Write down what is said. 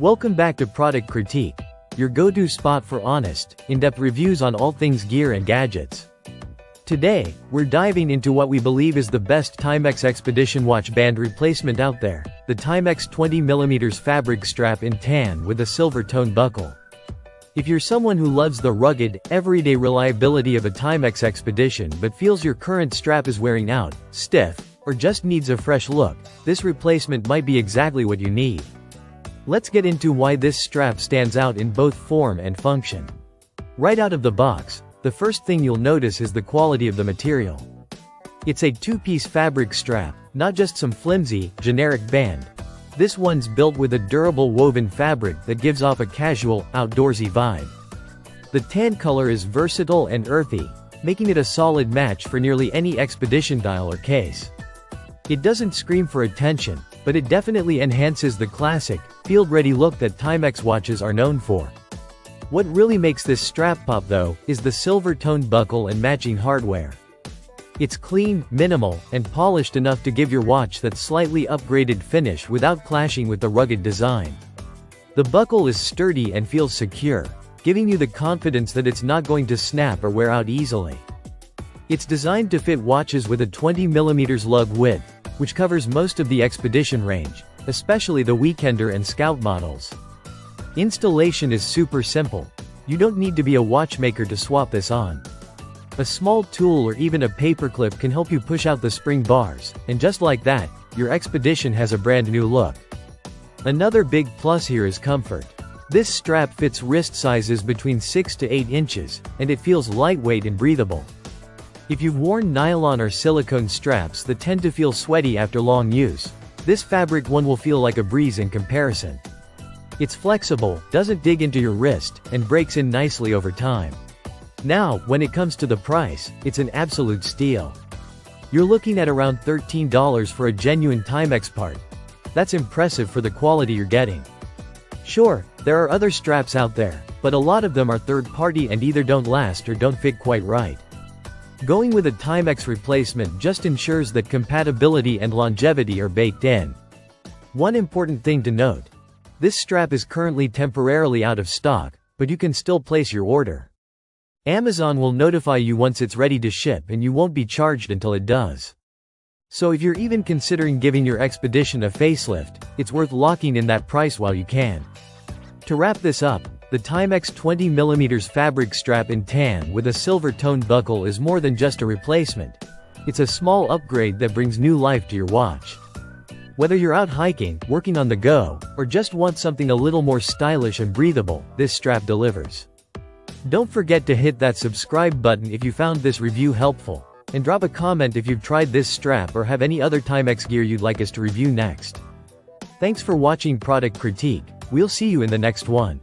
Welcome back to Product Critique, your go-to spot for honest, in-depth reviews on all things gear and gadgets. Today, we're diving into what we believe is the best Timex Expedition watch band replacement out there, the Timex 20mm fabric strap in tan with a silver tone buckle. If you're someone who loves the rugged, everyday reliability of a Timex Expedition but feels your current strap is wearing out, stiff, or just needs a fresh look, this replacement might be exactly what you need. Let's get into why this strap stands out in both form and function. Right out of the box, the first thing you'll notice is the quality of the material. It's a two-piece fabric strap, not just some flimsy, generic band. This one's built with a durable woven fabric that gives off a casual, outdoorsy vibe. The tan color is versatile and earthy, making it a solid match for nearly any expedition dial or case. It doesn't scream for attention, but it definitely enhances the classic, field-ready look that Timex watches are known for. What really makes this strap pop though, is the silver-toned buckle and matching hardware. It's clean, minimal, and polished enough to give your watch that slightly upgraded finish without clashing with the rugged design. The buckle is sturdy and feels secure, giving you the confidence that it's not going to snap or wear out easily. It's designed to fit watches with a 20mm lug width, which covers most of the Expedition range, especially the Weekender and Scout models. Installation is super simple. You don't need to be a watchmaker to swap this on. A small tool or even a paperclip can help you push out the spring bars, and just like that, your Expedition has a brand new look. Another big plus here is comfort. This strap fits wrist sizes between 6 to 8 inches, and it feels lightweight and breathable. If you've worn nylon or silicone straps that tend to feel sweaty after long use, this fabric one will feel like a breeze in comparison. It's flexible, doesn't dig into your wrist, and breaks in nicely over time. Now, when it comes to the price, it's an absolute steal. You're looking at around $13 for a genuine Timex part. That's impressive for the quality you're getting. Sure, there are other straps out there, but a lot of them are third-party and either don't last or don't fit quite right. Going with a Timex replacement just ensures that compatibility and longevity are baked in. One important thing to note: this strap is currently temporarily out of stock, but you can still place your order. Amazon will notify you once it's ready to ship and you won't be charged until it does. So if you're even considering giving your Expedition a facelift, it's worth locking in that price while you can. To wrap this up, the Timex 20mm fabric strap in tan with a silver-toned buckle is more than just a replacement. It's a small upgrade that brings new life to your watch. Whether you're out hiking, working on the go, or just want something a little more stylish and breathable, this strap delivers. Don't forget to hit that subscribe button if you found this review helpful, and drop a comment if you've tried this strap or have any other Timex gear you'd like us to review next. Thanks for watching Product Critique. We'll see you in the next one.